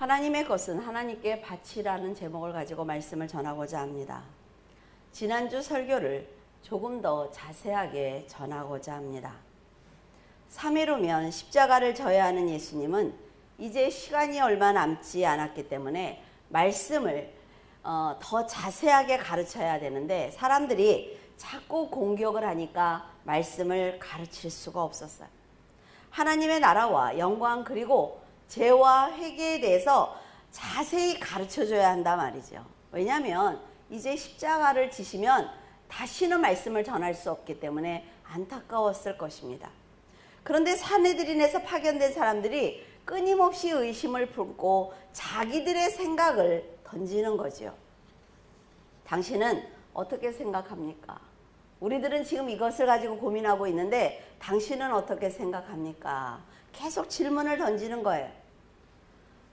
하나님의 것은 하나님께 바치라는 제목을 가지고 말씀을 전하고자 합니다. 지난주 설교를 조금 더 자세하게 전하고자 합니다. 3일 후면 십자가를 져야 하는 예수님은 이제 시간이 얼마 남지 않았기 때문에 말씀을 더 자세하게 가르쳐야 되는데 사람들이 자꾸 공격을 하니까 말씀을 가르칠 수가 없었어요. 하나님의 나라와 영광 그리고 죄와 회개에 대해서 자세히 가르쳐줘야 한단 말이죠. 왜냐하면 이제 십자가를 지시면 다시는 말씀을 전할 수 없기 때문에 안타까웠을 것입니다. 그런데 산헤드린에서 파견된 사람들이 끊임없이 의심을 품고 자기들의 생각을 던지는 거죠. 당신은 어떻게 생각합니까? 우리들은 지금 이것을 가지고 고민하고 있는데 당신은 어떻게 생각합니까? 계속 질문을 던지는 거예요.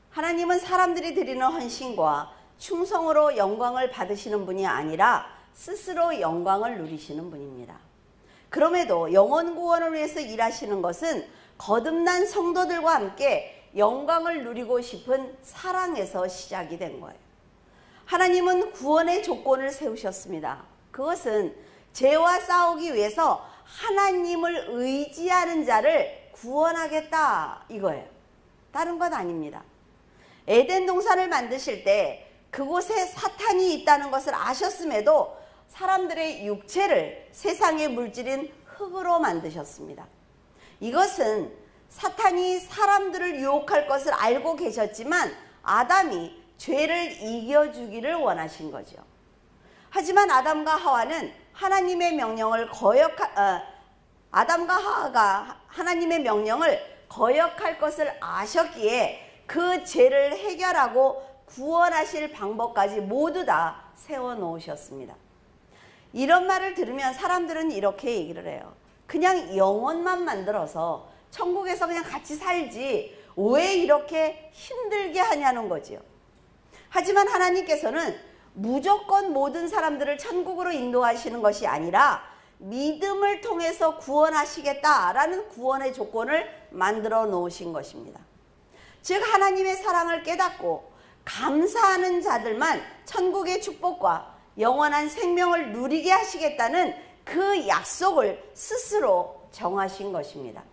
하나님은 사람들이 드리는 헌신과 충성으로 영광을 받으시는 분이 아니라 스스로 영광을 누리시는 분입니다. 그럼에도 영혼 구원을 위해서 일하시는 것은 거듭난 성도들과 함께 영광을 누리고 싶은 사랑에서 시작이 된 거예요. 하나님은 구원의 조건을 세우셨습니다. 그것은 죄와 싸우기 위해서 하나님을 의지하는 자를 구원하겠다 이거예요. 다른 건 아닙니다. 에덴 동산을 만드실 때 그곳에 사탄이 있다는 것을 아셨음에도 사람들의 육체를 세상의 물질인 흙으로 만드셨습니다. 이것은 사탄이 사람들을 유혹할 것을 알고 계셨지만 아담이 죄를 이겨주기를 원하신 거죠. 하지만 아담과 하와는 하나님의 명령을 아담과 하와가 하나님의 명령을 거역할 것을 아셨기에 그 죄를 해결하고 구원하실 방법까지 모두 다 세워놓으셨습니다. 이런 말을 들으면 사람들은 이렇게 얘기를 해요. 그냥 영혼만 만들어서 천국에서 그냥 같이 살지 왜 이렇게 힘들게 하냐는 거지요. 하지만 하나님께서는 무조건 모든 사람들을 천국으로 인도하시는 것이 아니라 믿음을 통해서 구원하시겠다라는 구원의 조건을 만들어 놓으신 것입니다. 즉 하나님의 사랑을 깨닫고 감사하는 자들만 천국의 축복과 영원한 생명을 누리게 하시겠다는 그 약속을 스스로 정하신 것입니다.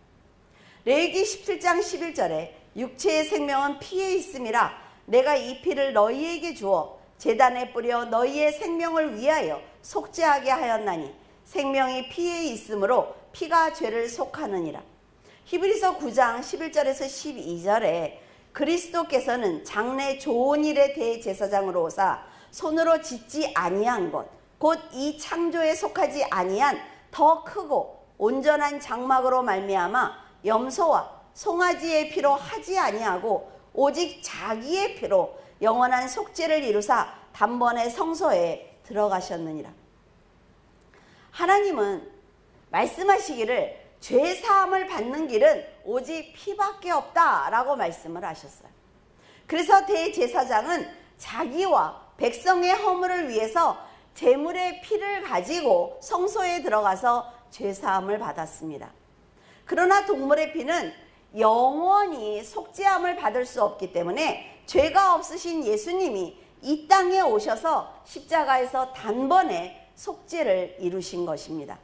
레위기 17장 11절에 육체의 생명은 피에 있음이라 내가 이 피를 너희에게 주어 제단에 뿌려 너희의 생명을 위하여 속죄하게 하였나니 생명이 피에 있으므로 피가 죄를 속하느니라. 히브리서 9장 11절에서 12절에 그리스도께서는 장래 좋은 일의 대제사장으로 오사 손으로 짓지 아니한 것 곧 이 창조에 속하지 아니한 더 크고 온전한 장막으로 말미암아 염소와 송아지의 피로 하지 아니하고 오직 자기의 피로 영원한 속죄를 이루사 단번에 성소에 들어가셨느니라. 하나님은 말씀하시기를 죄 사함을 받는 길은 오직 피밖에 없다라고 말씀을 하셨어요. 그래서 대제사장은 자기와 백성의 허물을 위해서 제물의 피를 가지고 성소에 들어가서 죄 사함을 받았습니다. 그러나 동물의 피는 영원히 속죄함을 받을 수 없기 때문에 죄가 없으신 예수님이 이 땅에 오셔서 십자가에서 단번에 속죄를 이루신 것입니다.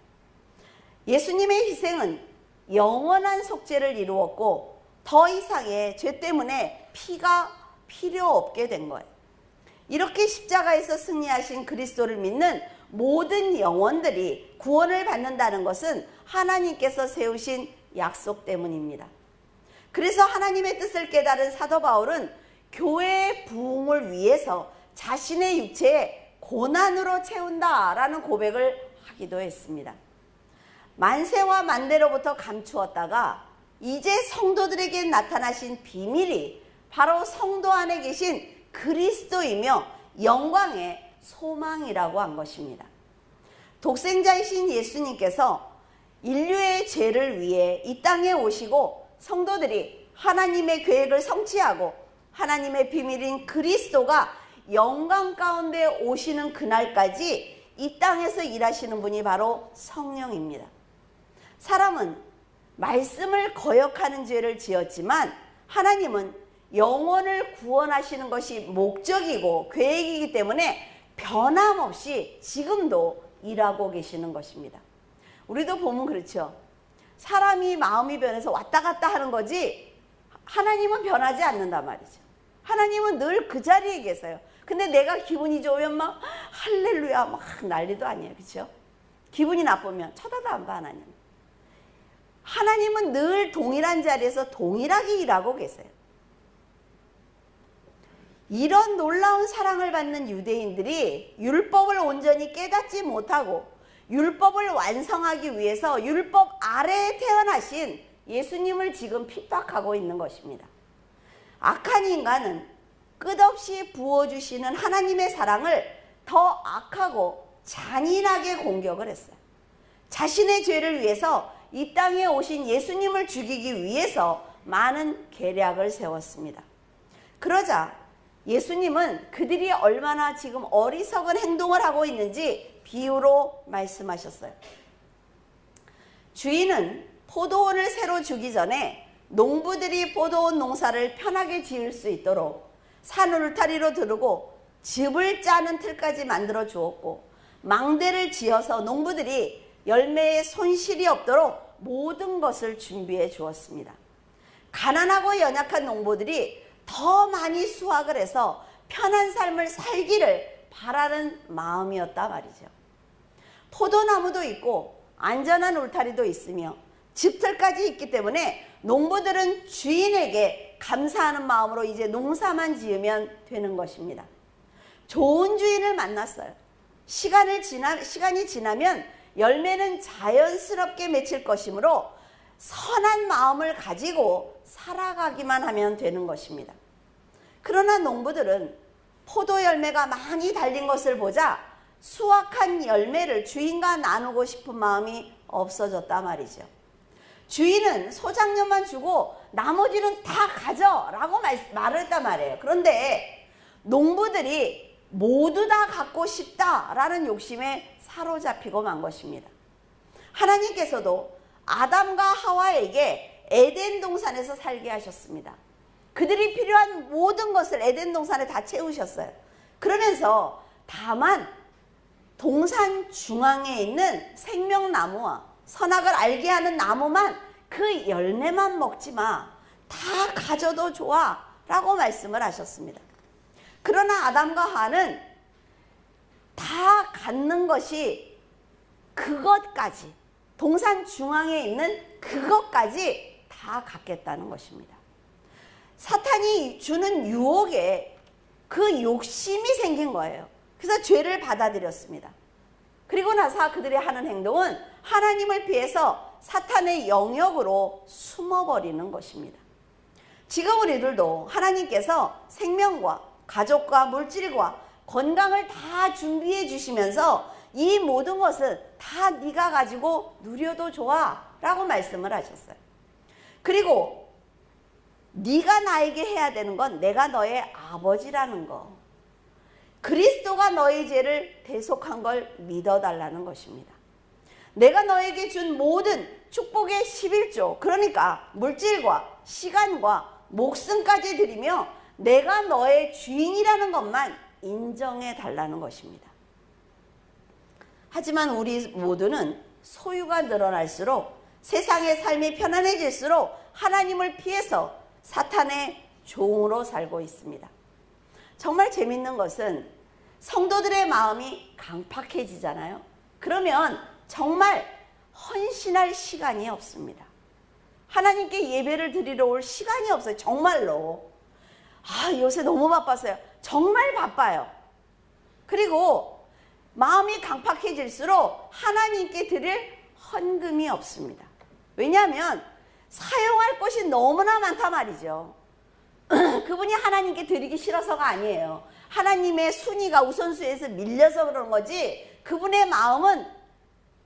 예수님의 희생은 영원한 속죄를 이루었고 더 이상의 죄 때문에 피가 필요 없게 된 거예요. 이렇게 십자가에서 승리하신 그리스도를 믿는 모든 영혼들이 구원을 받는다는 것은 하나님께서 세우신 약속 때문입니다. 그래서 하나님의 뜻을 깨달은 사도 바울은 교회의 부흥을 위해서 자신의 육체에 고난으로 채운다라는 고백을 하기도 했습니다. 만세와 만대로부터 감추었다가 이제 성도들에게 나타나신 비밀이 바로 성도 안에 계신 그리스도이며 영광의 소망이라고 한 것입니다. 독생자이신 예수님께서 인류의 죄를 위해 이 땅에 오시고 성도들이 하나님의 계획을 성취하고 하나님의 비밀인 그리스도가 영광 가운데 오시는 그날까지 이 땅에서 일하시는 분이 바로 성령입니다. 사람은 말씀을 거역하는 죄를 지었지만 하나님은 영혼을 구원하시는 것이 목적이고 계획이기 때문에 변함없이 지금도 일하고 계시는 것입니다. 우리도 보면 그렇죠. 사람이 마음이 변해서 왔다 갔다 하는 거지 하나님은 변하지 않는단 말이죠. 하나님은 늘 그 자리에 계세요. 근데 내가 기분이 좋으면 막 할렐루야 막 난리도 아니에요. 그렇죠? 기분이 나쁘면 쳐다도 안 봐 하나님. 하나님은 늘 동일한 자리에서 동일하게 일하고 계세요. 이런 놀라운 사랑을 받는 유대인들이 율법을 온전히 깨닫지 못하고 율법을 완성하기 위해서 율법 아래에 태어나신 예수님을 지금 핍박하고 있는 것입니다. 악한 인간은 끝없이 부어주시는 하나님의 사랑을 더 악하고 잔인하게 공격을 했어요. 자신의 죄를 위해서 이 땅에 오신 예수님을 죽이기 위해서 많은 계략을 세웠습니다. 그러자 예수님은 그들이 얼마나 지금 어리석은 행동을 하고 있는지 비유로 말씀하셨어요. 주인은 포도원을 새로 주기 전에 농부들이 포도원 농사를 편하게 지을 수 있도록 산 울타리로 두르고 즙을 짜는 틀까지 만들어 주었고, 망대를 지어서 농부들이 열매에 손실이 없도록 모든 것을 준비해 주었습니다. 가난하고 연약한 농부들이 더 많이 수확을 해서 편한 삶을 살기를 바라는 마음이었다 말이죠. 포도나무도 있고 안전한 울타리도 있으며 즙틀까지 있기 때문에 농부들은 주인에게 감사하는 마음으로 이제 농사만 지으면 되는 것입니다. 좋은 주인을 만났어요. 시간이 지나면 열매는 자연스럽게 맺힐 것이므로 선한 마음을 가지고 살아가기만 하면 되는 것입니다. 그러나 농부들은 포도 열매가 많이 달린 것을 보자 수확한 열매를 주인과 나누고 싶은 마음이 없어졌다 말이죠. 주인은 소작년만 주고 나머지는 다 가져라고 말을 했단 말이에요. 그런데 농부들이 모두 다 갖고 싶다라는 욕심에 사로잡히고 만 것입니다. 하나님께서도 아담과 하와에게 에덴 동산에서 살게 하셨습니다. 그들이 필요한 모든 것을 에덴 동산에 다 채우셨어요. 그러면서 다만 동산 중앙에 있는 생명나무와 선악을 알게 하는 나무만, 그 열매만 먹지 마. 다 가져도 좋아 라고 말씀을 하셨습니다. 그러나 아담과 하와는 다 갖는 것이 그것까지, 동산 중앙에 있는 그것까지 다 갖겠다는 것입니다. 사탄이 주는 유혹에 그 욕심이 생긴 거예요. 그래서 죄를 받아들였습니다. 그리고 나서 그들이 하는 행동은 하나님을 피해서 사탄의 영역으로 숨어버리는 것입니다. 지금 우리들도 하나님께서 생명과 가족과 물질과 건강을 다 준비해 주시면서 이 모든 것은 다 네가 가지고 누려도 좋아 라고 말씀을 하셨어요. 그리고 네가 나에게 해야 되는 건 내가 너의 아버지라는 거, 그리스도가 너의 죄를 대속한 걸 믿어달라는 것입니다. 내가 너에게 준 모든 축복의 11조, 그러니까 물질과 시간과 목숨까지 드리며 내가 너의 주인이라는 것만 인정해 달라는 것입니다. 하지만 우리 모두는 소유가 늘어날수록, 세상의 삶이 편안해질수록 하나님을 피해서 사탄의 종으로 살고 있습니다. 정말 재밌는 것은 성도들의 마음이 강팍해지잖아요. 그러면 정말 헌신할 시간이 없습니다. 하나님께 예배를 드리러 올 시간이 없어요. 정말로. 요새 너무 바빴어요. 정말 바빠요. 그리고 마음이 강팍해질수록 하나님께 드릴 헌금이 없습니다. 왜냐하면 사용할 것이 너무나 많단 말이죠. 그분이 하나님께 드리기 싫어서가 아니에요. 하나님의 순위가 우선순위에서 밀려서 그런 거지, 그분의 마음은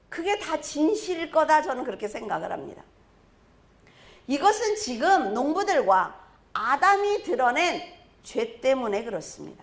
그게 다 진실일 거다, 저는 그렇게 생각을 합니다. 이것은 지금 농부들과 아담이 드러낸 죄 때문에 그렇습니다.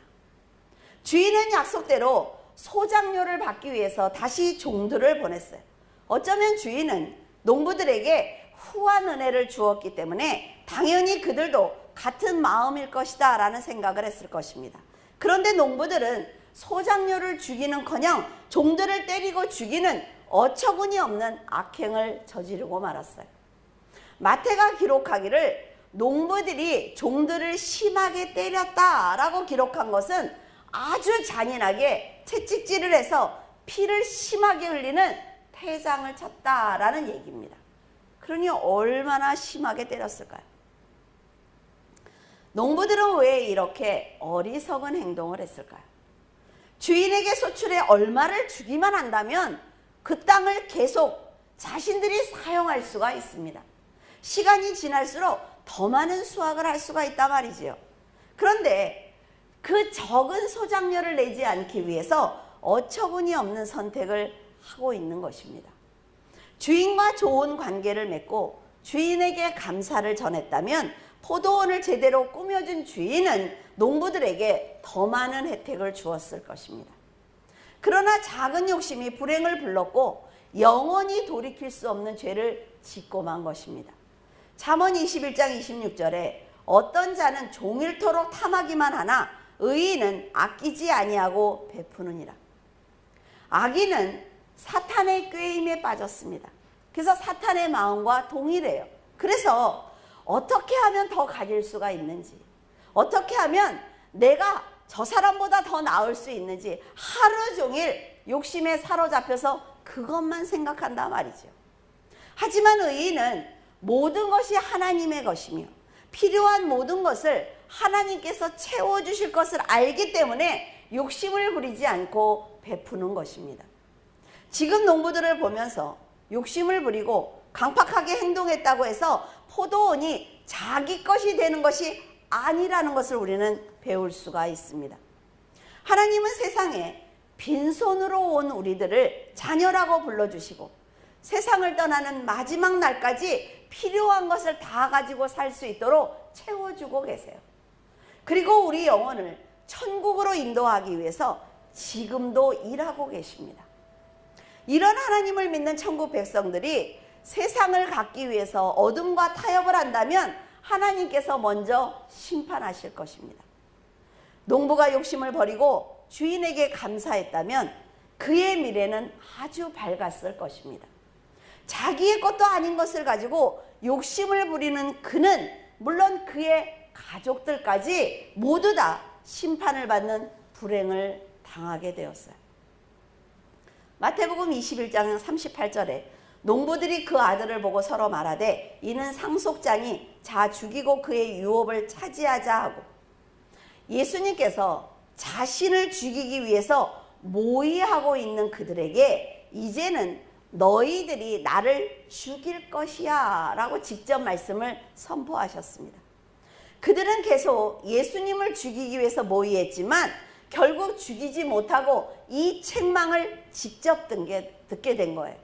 주인은 약속대로 소작료를 받기 위해서 다시 종들을 보냈어요. 어쩌면 주인은 농부들에게 후한 은혜를 주었기 때문에 당연히 그들도 같은 마음일 것이다 라는 생각을 했을 것입니다. 그런데 농부들은 소작료를 주기는커녕 종들을 때리고 죽이는 어처구니 없는 악행을 저지르고 말았어요. 마태가 기록하기를 농부들이 종들을 심하게 때렸다라고 기록한 것은 아주 잔인하게 채찍질을 해서 피를 심하게 흘리는 태장을 쳤다라는 얘기입니다. 그러니 얼마나 심하게 때렸을까요? 농부들은 왜 이렇게 어리석은 행동을 했을까요? 주인에게 소출해 얼마를 주기만 한다면 그 땅을 계속 자신들이 사용할 수가 있습니다. 시간이 지날수록 더 많은 수확을 할 수가 있단 말이지요. 그런데 그 적은 소작료를 내지 않기 위해서 어처구니 없는 선택을 하고 있는 것입니다. 주인과 좋은 관계를 맺고 주인에게 감사를 전했다면 포도원을 제대로 꾸며준 주인은 농부들에게 더 많은 혜택을 주었을 것입니다. 그러나 작은 욕심이 불행을 불렀고 영원히 돌이킬 수 없는 죄를 짓고 만 것입니다. 잠언 21장 26절에 어떤 자는 종일토록 탐하기만 하나 의인은 아끼지 아니하고 베푸느니라. 악인은 사탄의 꾀임에 빠졌습니다. 그래서 사탄의 마음과 동일해요. 그래서 어떻게 하면 더 가질 수가 있는지, 어떻게 하면 내가 저 사람보다 더 나을 수 있는지 하루 종일 욕심에 사로잡혀서 그것만 생각한단 말이죠. 하지만 의인은 모든 것이 하나님의 것이며 필요한 모든 것을 하나님께서 채워주실 것을 알기 때문에 욕심을 부리지 않고 베푸는 것입니다. 지금 농부들을 보면서 욕심을 부리고 강팍하게 행동했다고 해서 포도원이 자기 것이 되는 것이 아니라는 것을 우리는 배울 수가 있습니다. 하나님은 세상에 빈손으로 온 우리들을 자녀라고 불러주시고 세상을 떠나는 마지막 날까지 필요한 것을 다 가지고 살 수 있도록 채워주고 계세요. 그리고 우리 영혼을 천국으로 인도하기 위해서 지금도 일하고 계십니다. 이런 하나님을 믿는 천국 백성들이 세상을 갖기 위해서 어둠과 타협을 한다면 하나님께서 먼저 심판하실 것입니다. 농부가 욕심을 버리고 주인에게 감사했다면 그의 미래는 아주 밝았을 것입니다. 자기의 것도 아닌 것을 가지고 욕심을 부리는 그는 물론 그의 가족들까지 모두 다 심판을 받는 불행을 당하게 되었어요. 마태복음 21장 38절에 농부들이 그 아들을 보고 서로 말하되 이는 상속장이 자 죽이고 그의 유업을 차지하자 하고, 예수님께서 자신을 죽이기 위해서 모의하고 있는 그들에게 이제는 너희들이 나를 죽일 것이야 라고 직접 말씀을 선포하셨습니다. 그들은 계속 예수님을 죽이기 위해서 모의했지만 결국 죽이지 못하고 이 책망을 직접 듣게 된 거예요.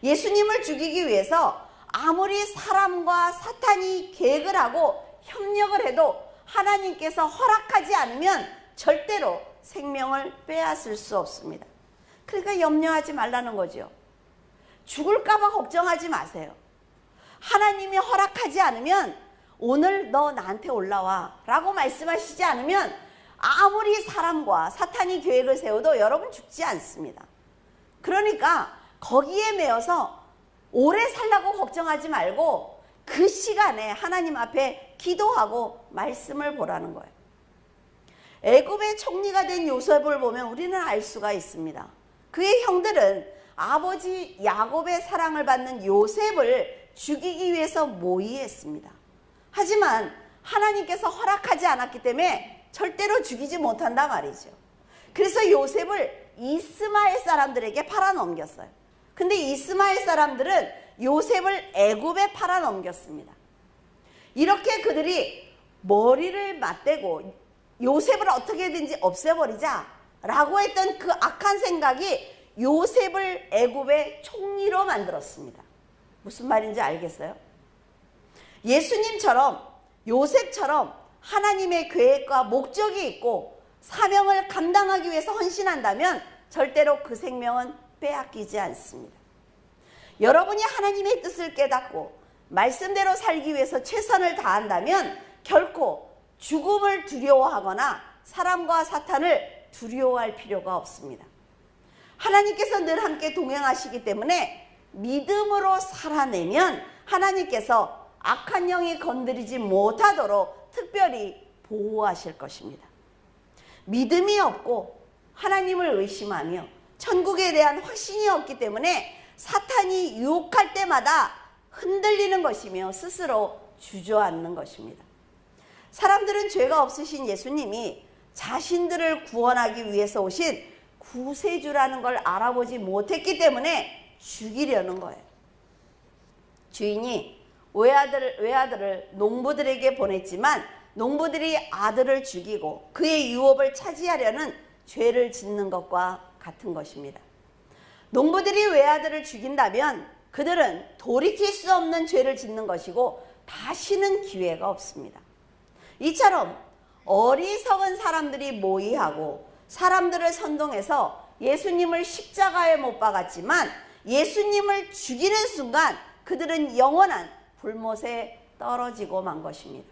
예수님을 죽이기 위해서 아무리 사람과 사탄이 계획을 하고 협력을 해도 하나님께서 허락하지 않으면 절대로 생명을 빼앗을 수 없습니다. 그러니까 염려하지 말라는 거죠. 죽을까 봐 걱정하지 마세요. 하나님이 허락하지 않으면 오늘 너 나한테 올라와 라고 말씀하시지 않으면 아무리 사람과 사탄이 계획을 세워도 여러분 죽지 않습니다. 그러니까 거기에 매여서 오래 살라고 걱정하지 말고 그 시간에 하나님 앞에 기도하고 말씀을 보라는 거예요. 애굽의 총리가 된 요셉을 보면 우리는 알 수가 있습니다. 그의 형들은 아버지 야곱의 사랑을 받는 요셉을 죽이기 위해서 모의했습니다. 하지만 하나님께서 허락하지 않았기 때문에 절대로 죽이지 못한단 말이죠. 그래서 요셉을 이스마엘 사람들에게 팔아넘겼어요. 근데 이스마엘 사람들은 요셉을 애굽에 팔아넘겼습니다. 이렇게 그들이 머리를 맞대고 요셉을 어떻게든지 없애버리자 라고 했던 그 악한 생각이 요셉을 애굽의 총리로 만들었습니다. 무슨 말인지 알겠어요? 예수님처럼 요셉처럼 하나님의 계획과 목적이 있고 사명을 감당하기 위해서 헌신한다면 절대로 그 생명은 빼앗기지 않습니다. 여러분이 하나님의 뜻을 깨닫고 말씀대로 살기 위해서 최선을 다한다면 결코 죽음을 두려워하거나 사람과 사탄을 두려워할 필요가 없습니다. 하나님께서 늘 함께 동행하시기 때문에 믿음으로 살아내면 하나님께서 악한 영이 건드리지 못하도록 특별히 보호하실 것입니다. 믿음이 없고 하나님을 의심하며 천국에 대한 확신이 없기 때문에 사탄이 유혹할 때마다 흔들리는 것이며 스스로 주저앉는 것입니다. 사람들은 죄가 없으신 예수님이 자신들을 구원하기 위해서 오신 구세주라는 걸 알아보지 못했기 때문에 죽이려는 거예요. 주인이 외아들을 농부들에게 보냈지만 농부들이 아들을 죽이고 그의 유업을 차지하려는 죄를 짓는 것과 같은 것입니다. 농부들이 외아들을 죽인다면 그들은 돌이킬 수 없는 죄를 짓는 것이고 다시는 기회가 없습니다. 이처럼 어리석은 사람들이 모의하고 사람들을 선동해서 예수님을 십자가에 못 박았지만 예수님을 죽이는 순간 그들은 영원한 불못에 떨어지고 만 것입니다.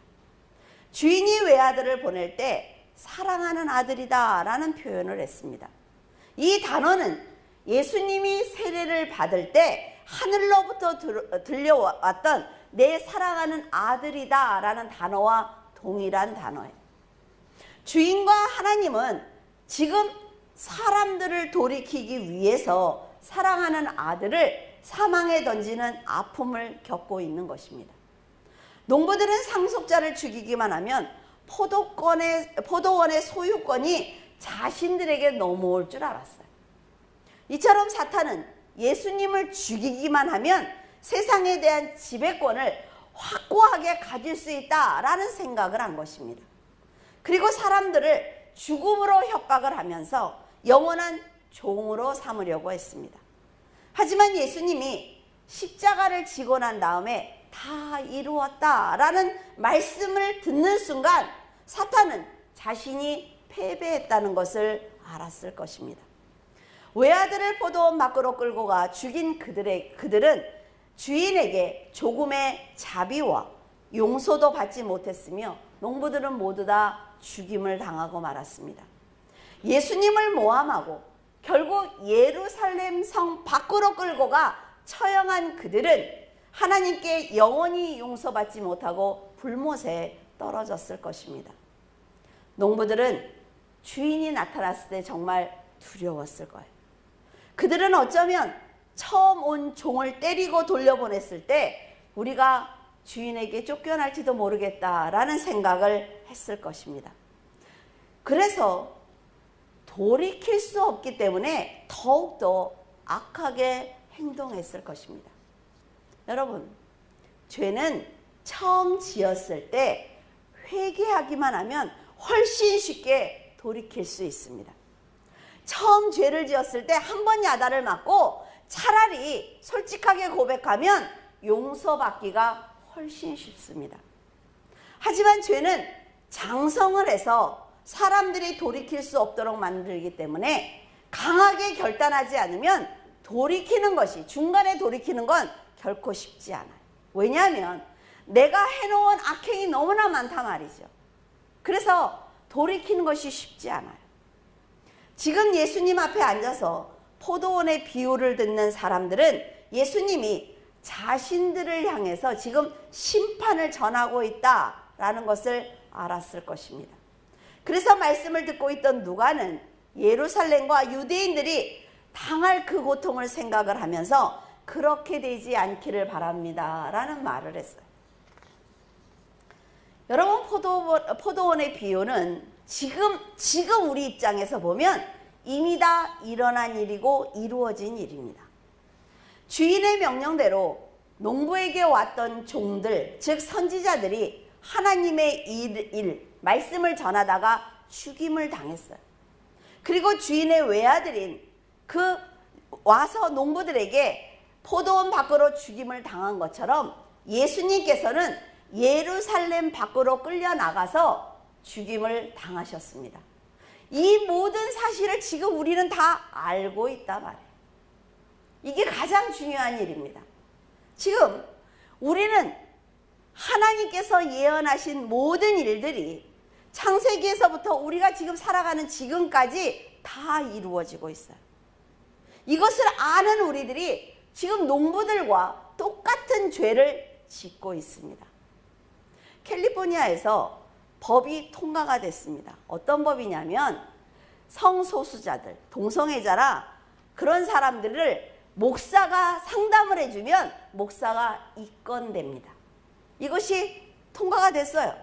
주인이 외아들을 보낼 때 사랑하는 아들이다 라는 표현을 했습니다. 이 단어는 예수님이 세례를 받을 때 하늘로부터 들려왔던 내 사랑하는 아들이다 라는 단어와 동일한 단어예요. 주인과 하나님은 지금 사람들을 돌이키기 위해서 사랑하는 아들을 사망에 던지는 아픔을 겪고 있는 것입니다. 농부들은 상속자를 죽이기만 하면 포도원의 소유권이 자신들에게 넘어올 줄 알았어요. 이처럼 사탄은 예수님을 죽이기만 하면 세상에 대한 지배권을 확고하게 가질 수 있다라는 생각을 한 것입니다. 그리고 사람들을 죽음으로 협박을 하면서 영원한 종으로 삼으려고 했습니다. 하지만 예수님이 십자가를 지고 난 다음에 다 이루었다라는 말씀을 듣는 순간 사탄은 자신이 패배했다는 것을 알았을 것입니다. 외아들을 포도원 밖으로 끌고 가 죽인 그들은 주인에게 조금의 자비와 용서도 받지 못했으며 농부들은 모두 다 죽임을 당하고 말았습니다. 예수님을 모함하고 결국 예루살렘 성 밖으로 끌고 가 처형한 그들은 하나님께 영원히 용서받지 못하고 불못에 떨어졌을 것입니다. 농부들은 주인이 나타났을 때 정말 두려웠을 거예요. 그들은 어쩌면 처음 온 종을 때리고 돌려보냈을 때 우리가 주인에게 쫓겨날지도 모르겠다라는 생각을 했을 것입니다. 그래서 돌이킬 수 없기 때문에 더욱더 악하게 행동했을 것입니다. 여러분, 죄는 처음 지었을 때 회개하기만 하면 훨씬 쉽게 돌이킬 수 있습니다. 처음 죄를 지었을 때 한 번 야단을 맞고 차라리 솔직하게 고백하면 용서받기가 훨씬 쉽습니다. 하지만 죄는 장성을 해서 사람들이 돌이킬 수 없도록 만들기 때문에 강하게 결단하지 않으면 돌이키는 것이, 중간에 돌이키는 건 결코 쉽지 않아요. 왜냐하면 내가 해놓은 악행이 너무나 많단 말이죠. 그래서 돌이키는 것이 쉽지 않아요. 지금 예수님 앞에 앉아서 포도원의 비유를 듣는 사람들은 예수님이 자신들을 향해서 지금 심판을 전하고 있다라는 것을 알았을 것입니다. 그래서 말씀을 듣고 있던 누가는 예루살렘과 유대인들이 당할 그 고통을 생각을 하면서 그렇게 되지 않기를 바랍니다 라는 말을 했어요. 여러분, 포도원의 비유는 지금 우리 입장에서 보면 이미 다 일어난 일이고 이루어진 일입니다. 주인의 명령대로 농부에게 왔던 종들, 즉 선지자들이 하나님의 말씀을 전하다가 죽임을 당했어요. 그리고 주인의 외아들인 와서 농부들에게 포도원 밖으로 죽임을 당한 것처럼 예수님께서는 예루살렘 밖으로 끌려나가서 죽임을 당하셨습니다. 이 모든 사실을 지금 우리는 다 알고 있단 말이에요. 이게 가장 중요한 일입니다. 지금 우리는 하나님께서 예언하신 모든 일들이 창세기에서부터 우리가 지금 살아가는 지금까지 다 이루어지고 있어요. 이것을 아는 우리들이 지금 농부들과 똑같은 죄를 짓고 있습니다. 캘리포니아에서 법이 통과가 됐습니다. 어떤 법이냐면 성소수자들, 동성애자라 그런 사람들을 목사가 상담을 해주면 목사가 이건됩니다. 이것이 통과가 됐어요.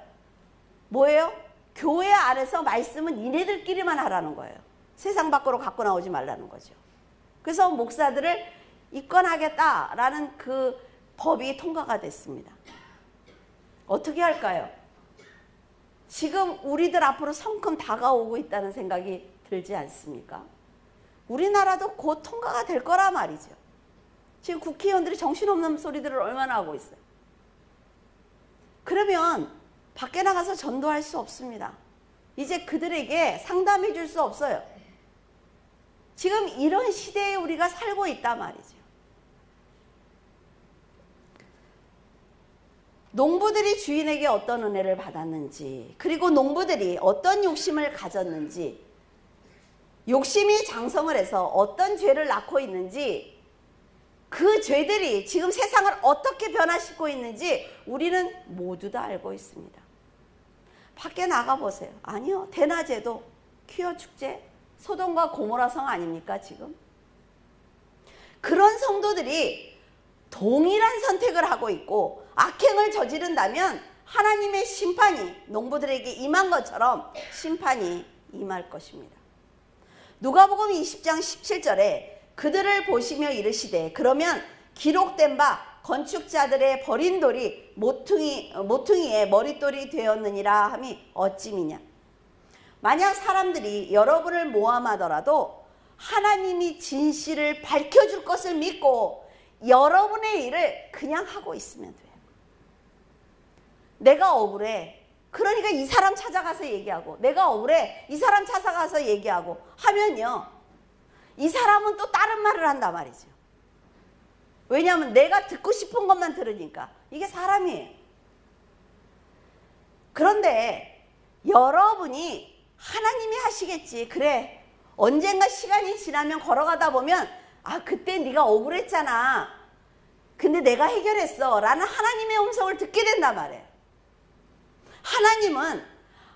뭐예요? 교회 안에서 말씀은 니네들끼리만 하라는 거예요. 세상 밖으로 갖고 나오지 말라는 거죠. 그래서 목사들을 입건하겠다라는 그 법이 통과가 됐습니다. 어떻게 할까요? 지금 우리들 앞으로 성큼 다가오고 있다는 생각이 들지 않습니까? 우리나라도 곧 통과가 될 거라 말이죠. 지금 국회의원들이 정신없는 소리들을 얼마나 하고 있어요. 그러면 밖에 나가서 전도할 수 없습니다. 이제 그들에게 상담해 줄 수 없어요. 지금 이런 시대에 우리가 살고 있단 말이죠. 농부들이 주인에게 어떤 은혜를 받았는지, 그리고 농부들이 어떤 욕심을 가졌는지, 욕심이 장성을 해서 어떤 죄를 낳고 있는지, 그 죄들이 지금 세상을 어떻게 변화시키고 있는지 우리는 모두 다 알고 있습니다. 밖에 나가보세요. 아니요, 대낮에도 퀴어 축제, 소돔과 고모라 성 아닙니까 지금? 그런 성도들이 동일한 선택을 하고 있고 악행을 저지른다면 하나님의 심판이 농부들에게 임한 것처럼 심판이 임할 것입니다. 누가복음 20장 17절에 그들을 보시며 이르시되 그러면 기록된 바 건축자들의 버린 돌이 모퉁이의 머릿돌이 되었느니라 함이 어찌미냐. 만약 사람들이 여러분을 모함하더라도 하나님이 진실을 밝혀줄 것을 믿고 여러분의 일을 그냥 하고 있으면 돼요. 내가 억울해. 그러니까 이 사람 찾아가서 얘기하고, 내가 억울해. 이 사람 찾아가서 얘기하고 하면요, 이 사람은 또 다른 말을 한단 말이죠. 왜냐하면 내가 듣고 싶은 것만 들으니까. 이게 사람이에요. 그런데 여러분이 하나님이 하시겠지. 그래, 언젠가 시간이 지나면 걸어가다 보면 아, 그때 네가 억울했잖아. 근데 내가 해결했어. 라는 하나님의 음성을 듣게 된단 말이에요. 하나님은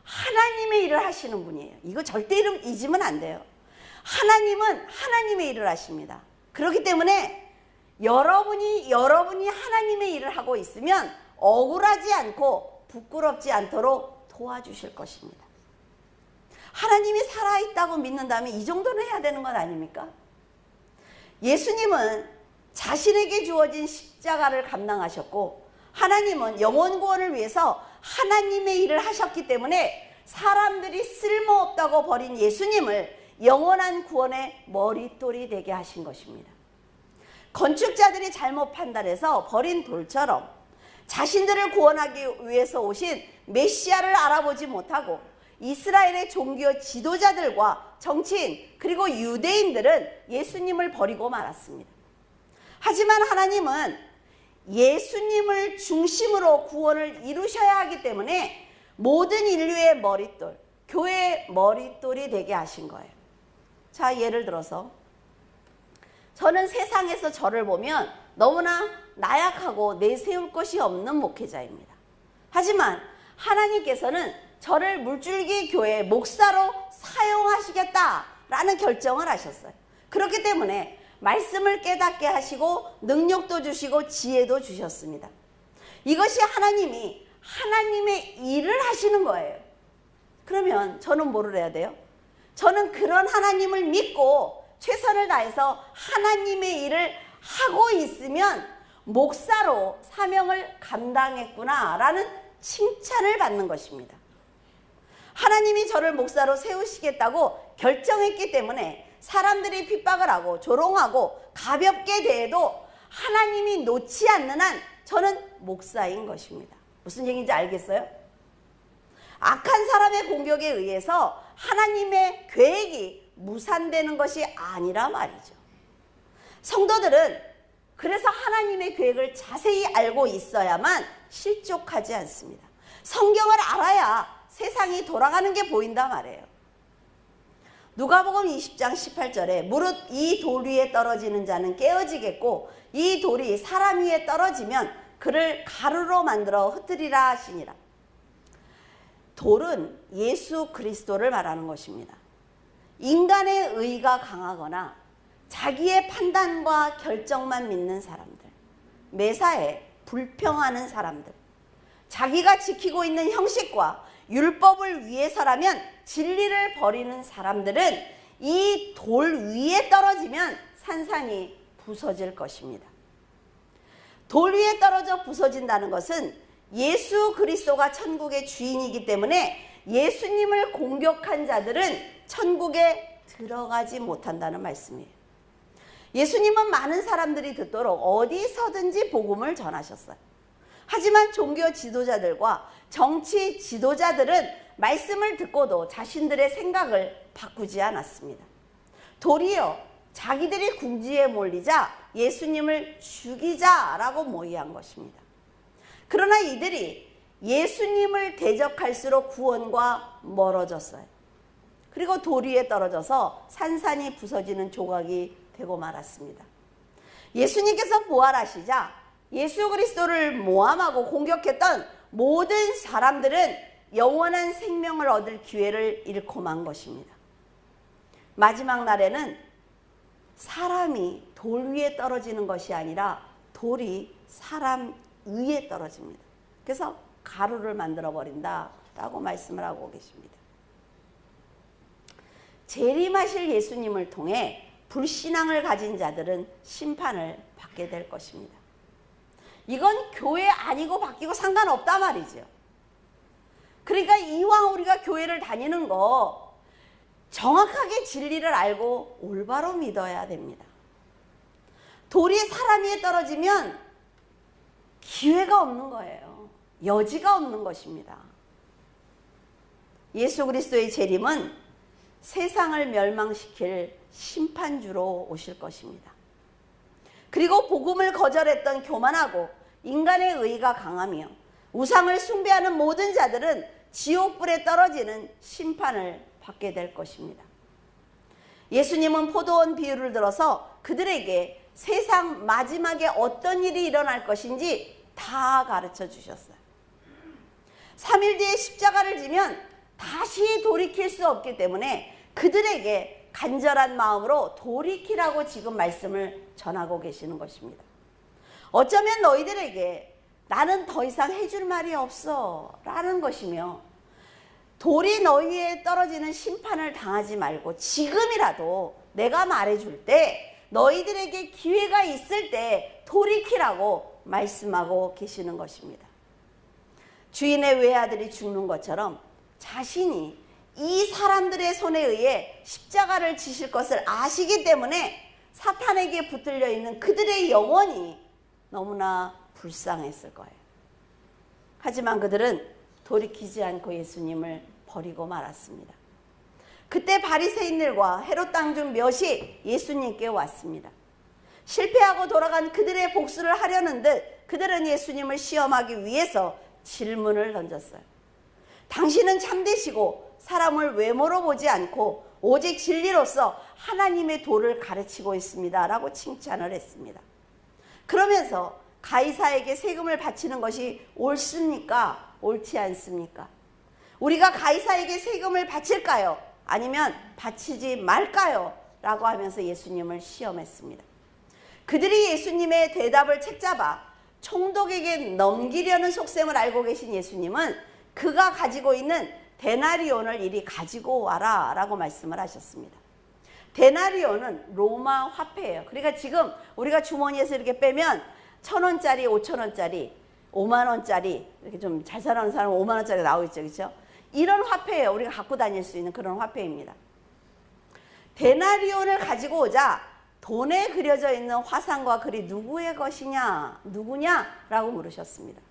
하나님의 일을 하시는 분이에요. 이거 절대 잊으면 안 돼요. 하나님은 하나님의 일을 하십니다. 그렇기 때문에 여러분이 하나님의 일을 하고 있으면 억울하지 않고 부끄럽지 않도록 도와주실 것입니다. 하나님이 살아있다고 믿는다면 이 정도는 해야 되는 것 아닙니까? 예수님은 자신에게 주어진 십자가를 감당하셨고 하나님은 영혼 구원을 위해서 하나님의 일을 하셨기 때문에 사람들이 쓸모없다고 버린 예수님을 영원한 구원의 머릿돌이 되게 하신 것입니다. 건축자들이 잘못 판단해서 버린 돌처럼 자신들을 구원하기 위해서 오신 메시아를 알아보지 못하고 이스라엘의 종교 지도자들과 정치인 그리고 유대인들은 예수님을 버리고 말았습니다. 하지만 하나님은 예수님을 중심으로 구원을 이루셔야 하기 때문에 모든 인류의 머릿돌, 교회의 머릿돌이 되게 하신 거예요. 자, 예를 들어서 저는 세상에서 저를 보면 너무나 나약하고 내세울 것이 없는 목회자입니다. 하지만 하나님께서는 저를 물줄기 교회 목사로 사용하시겠다라는 결정을 하셨어요. 그렇기 때문에 말씀을 깨닫게 하시고 능력도 주시고 지혜도 주셨습니다. 이것이 하나님이 하나님의 일을 하시는 거예요. 그러면 저는 뭐를 해야 돼요? 저는 그런 하나님을 믿고 최선을 다해서 하나님의 일을 하고 있으면 목사로 사명을 감당했구나 라는 칭찬을 받는 것입니다. 하나님이 저를 목사로 세우시겠다고 결정했기 때문에 사람들이 핍박을 하고 조롱하고 가볍게 대해도 하나님이 놓지 않는 한 저는 목사인 것입니다. 무슨 얘기인지 알겠어요? 악한 사람의 공격에 의해서 하나님의 계획이 무산되는 것이 아니라 말이죠. 성도들은 그래서 하나님의 계획을 자세히 알고 있어야만 실족하지 않습니다. 성경을 알아야 세상이 돌아가는 게 보인단 말이에요. 누가복음 20장 18절에 무릇 이 돌 위에 떨어지는 자는 깨어지겠고 이 돌이 사람 위에 떨어지면 그를 가루로 만들어 흩으리라 하시니라. 돌은 예수 그리스도를 말하는 것입니다. 인간의 의가 강하거나 자기의 판단과 결정만 믿는 사람들, 매사에 불평하는 사람들, 자기가 지키고 있는 형식과 율법을 위해서라면 진리를 버리는 사람들은 이 돌 위에 떨어지면 산산이 부서질 것입니다. 돌 위에 떨어져 부서진다는 것은 예수 그리스도가 천국의 주인이기 때문에 예수님을 공격한 자들은 천국에 들어가지 못한다는 말씀이에요. 예수님은 많은 사람들이 듣도록 어디서든지 복음을 전하셨어요. 하지만 종교 지도자들과 정치 지도자들은 말씀을 듣고도 자신들의 생각을 바꾸지 않았습니다. 도리어 자기들이 궁지에 몰리자 예수님을 죽이자라고 모의한 것입니다. 그러나 이들이 예수님을 대적할수록 구원과 멀어졌어요. 그리고 돌 위에 떨어져서 산산이 부서지는 조각이 되고 말았습니다. 예수님께서 부활하시자 예수 그리스도를 모함하고 공격했던 모든 사람들은 영원한 생명을 얻을 기회를 잃고 만 것입니다. 마지막 날에는 사람이 돌 위에 떨어지는 것이 아니라 돌이 사람 위에 떨어집니다. 그래서 가루를 만들어 버린다라고 말씀을 하고 계십니다. 재림하실 예수님을 통해 불신앙을 가진 자들은 심판을 받게 될 것입니다. 이건 교회 아니고 바뀌고 상관없단 말이죠. 그러니까 이왕 우리가 교회를 다니는 거 정확하게 진리를 알고 올바로 믿어야 됩니다. 돌이 사람 위에 떨어지면 기회가 없는 거예요. 여지가 없는 것입니다. 예수 그리스도의 재림은 세상을 멸망시킬 심판주로 오실 것입니다. 그리고 복음을 거절했던 교만하고 인간의 의가 강하며 우상을 숭배하는 모든 자들은 지옥불에 떨어지는 심판을 받게 될 것입니다. 예수님은 포도원 비유를 들어서 그들에게 세상 마지막에 어떤 일이 일어날 것인지 다 가르쳐 주셨어요. 3일 뒤에 십자가를 지면 다시 돌이킬 수 없기 때문에 그들에게 간절한 마음으로 돌이키라고 지금 말씀을 전하고 계시는 것입니다. 어쩌면 너희들에게 나는 더 이상 해줄 말이 없어 라는 것이며, 돌이 너희에 떨어지는 심판을 당하지 말고 지금이라도 내가 말해줄 때 너희들에게 기회가 있을 때 돌이키라고 말씀하고 계시는 것입니다. 주인의 외아들이 죽는 것처럼 자신이 이 사람들의 손에 의해 십자가를 지실 것을 아시기 때문에 사탄에게 붙들려 있는 그들의 영혼이 너무나 불쌍했을 거예요. 하지만 그들은 돌이키지 않고 예수님을 버리고 말았습니다. 그때 바리새인들과 헤롯 땅 중 몇이 예수님께 왔습니다. 실패하고 돌아간 그들의 복수를 하려는 듯 그들은 예수님을 시험하기 위해서 질문을 던졌어요. 당신은 참되시고 사람을 외모로 보지 않고 오직 진리로서 하나님의 도를 가르치고 있습니다 라고 칭찬을 했습니다. 그러면서 가이사에게 세금을 바치는 것이 옳습니까? 옳지 않습니까? 우리가 가이사에게 세금을 바칠까요? 아니면 바치지 말까요? 라고 하면서 예수님을 시험했습니다. 그들이 예수님의 대답을 책잡아 총독에게 넘기려는 속셈을 알고 계신 예수님은 그가 가지고 있는 데나리온을 이리 가지고 와라 라고 말씀을 하셨습니다. 데나리온은 로마 화폐예요. 그러니까 지금 우리가 주머니에서 이렇게 빼면 1,000원짜리, 5,000원짜리, 5만원짜리, 이렇게 좀 잘 사는 사람은 5만원짜리 나오겠죠. 그렇죠? 이런 화폐예요. 우리가 갖고 다닐 수 있는 그런 화폐입니다. 데나리온을 가지고 오자 돈에 그려져 있는 화상과 글이 누구의 것이냐, 누구냐? 라고 물으셨습니다.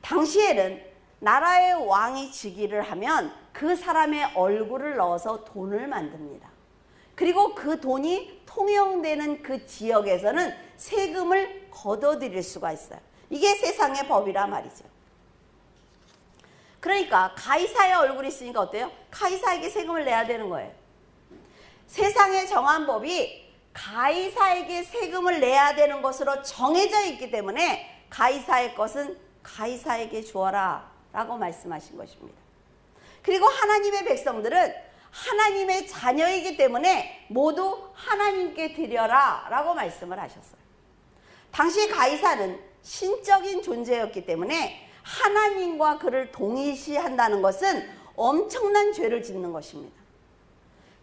당시에는 나라의 왕이 즉위를 하면 그 사람의 얼굴을 넣어서 돈을 만듭니다. 그리고 그 돈이 통용되는 그 지역에서는 세금을 걷어들일 수가 있어요. 이게 세상의 법이란 말이죠. 그러니까 가이사의 얼굴이 있으니까 어때요? 가이사에게 세금을 내야 되는 거예요. 세상의 정한 법이 가이사에게 세금을 내야 되는 것으로 정해져 있기 때문에 가이사의 것은 가이사에게 주어라 라고 말씀하신 것입니다. 그리고 하나님의 백성들은 하나님의 자녀이기 때문에 모두 하나님께 드려라 라고 말씀을 하셨어요. 당시 가이사는 신적인 존재였기 때문에 하나님과 그를 동일시한다는 것은 엄청난 죄를 짓는 것입니다.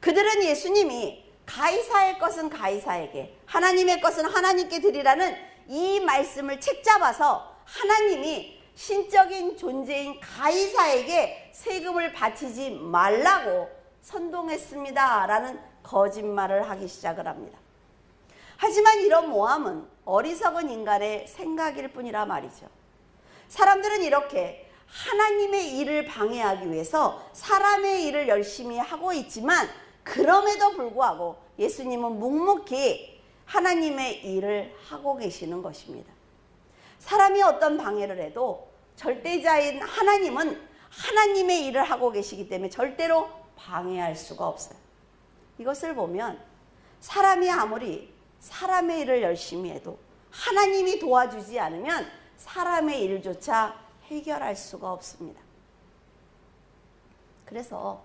그들은 예수님이 가이사의 것은 가이사에게, 하나님의 것은 하나님께 드리라는 이 말씀을 책잡아서 하나님이 신적인 존재인 가이사에게 세금을 바치지 말라고 선동했습니다 라는 거짓말을 하기 시작을 합니다. 하지만 이런 모함은 어리석은 인간의 생각일 뿐이라 말이죠. 사람들은 이렇게 하나님의 일을 방해하기 위해서 사람의 일을 열심히 하고 있지만 그럼에도 불구하고 예수님은 묵묵히 하나님의 일을 하고 계시는 것입니다. 사람이 어떤 방해를 해도 절대자인 하나님은 하나님의 일을 하고 계시기 때문에 절대로 방해할 수가 없어요. 이것을 보면 사람이 아무리 사람의 일을 열심히 해도 하나님이 도와주지 않으면 사람의 일조차 해결할 수가 없습니다. 그래서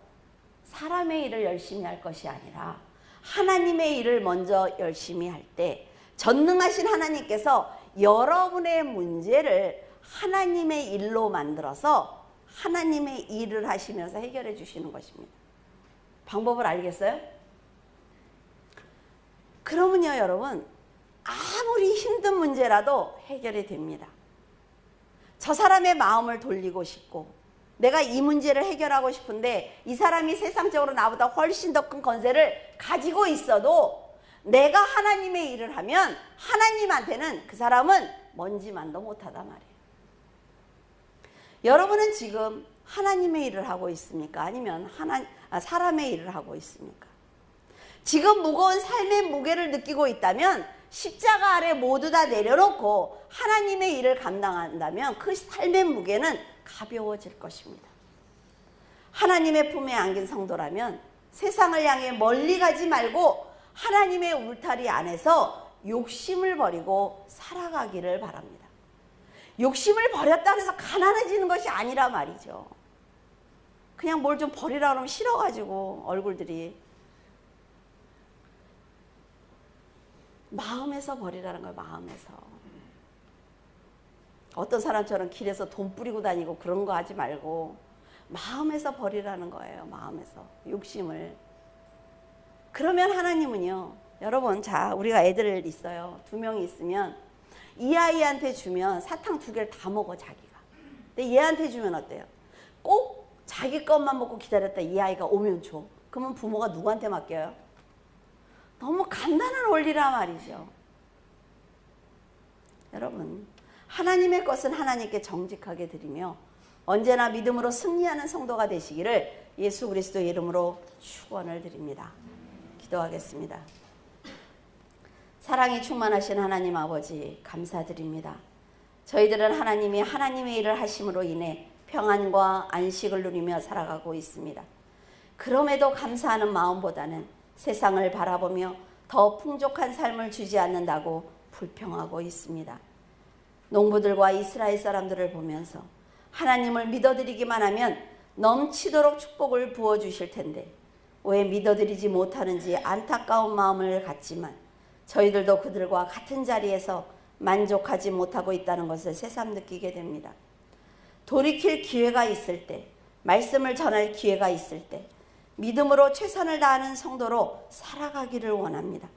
사람의 일을 열심히 할 것이 아니라 하나님의 일을 먼저 열심히 할 때 전능하신 하나님께서 여러분의 문제를 하나님의 일로 만들어서 하나님의 일을 하시면서 해결해 주시는 것입니다. 방법을 알겠어요? 그러면요 여러분, 아무리 힘든 문제라도 해결이 됩니다. 저 사람의 마음을 돌리고 싶고 내가 이 문제를 해결하고 싶은데 이 사람이 세상적으로 나보다 훨씬 더 큰 권세를 가지고 있어도 내가 하나님의 일을 하면 하나님한테는 그 사람은 먼지만도 못하단 말이에요. 여러분은 지금 하나님의 일을 하고 있습니까? 아니면 사람의 일을 하고 있습니까? 지금 무거운 삶의 무게를 느끼고 있다면 십자가 아래 모두 다 내려놓고 하나님의 일을 감당한다면 그 삶의 무게는 가벼워질 것입니다. 하나님의 품에 안긴 성도라면 세상을 향해 멀리 가지 말고 하나님의 울타리 안에서 욕심을 버리고 살아가기를 바랍니다. 욕심을 버렸다고 해서 가난해지는 것이 아니라 말이죠. 그냥 뭘 좀 버리라 그러면 싫어가지고 얼굴들이. 마음에서 버리라는 거예요. 마음에서. 어떤 사람처럼 길에서 돈 뿌리고 다니고 그런 거 하지 말고 마음에서 버리라는 거예요. 마음에서. 욕심을. 그러면 하나님은요. 여러분, 자, 우리가 애들 있어요. 2명이 있으면 이 아이한테 주면 사탕 2개를 다 먹어 자기가. 근데 얘한테 주면 어때요? 꼭 자기 것만 먹고 기다렸다 이 아이가 오면 줘. 그러면 부모가 누구한테 맡겨요? 너무 간단한 원리란 말이죠. 여러분, 하나님의 것은 하나님께 정직하게 드리며 언제나 믿음으로 승리하는 성도가 되시기를 예수 그리스도의 이름으로 축원을 드립니다. 기도하겠습니다. 사랑이 충만하신 하나님 아버지 감사드립니다. 저희들은 하나님이 하나님의 일을 하심으로 인해 평안과 안식을 누리며 살아가고 있습니다. 그럼에도 감사하는 마음보다는 세상을 바라보며 더 풍족한 삶을 주지 않는다고 불평하고 있습니다. 농부들과 이스라엘 사람들을 보면서 하나님을 믿어드리기만 하면 넘치도록 축복을 부어주실 텐데 왜 믿어드리지 못하는지 안타까운 마음을 갖지만 저희들도 그들과 같은 자리에서 만족하지 못하고 있다는 것을 새삼 느끼게 됩니다. 돌이킬 기회가 있을 때, 말씀을 전할 기회가 있을 때 믿음으로 최선을 다하는 성도로 살아가기를 원합니다.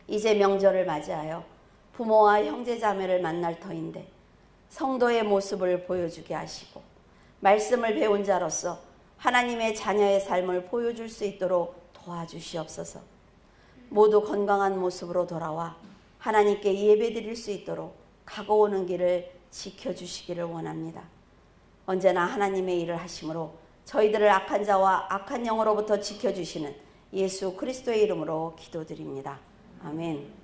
이제 명절을 맞이하여 부모와 형제자매를 만날 터인데 성도의 모습을 보여주게 하시고 말씀을 배운 자로서 하나님의 자녀의 삶을 보여줄 수 있도록 도와주시옵소서. 모두 건강한 모습으로 돌아와 하나님께 예배드릴 수 있도록 가고 오는 길을 지켜주시기를 원합니다. 언제나 하나님의 일을 하심으로 저희들을 악한 자와 악한 영으로부터 지켜주시는 예수 그리스도의 이름으로 기도드립니다. 아멘.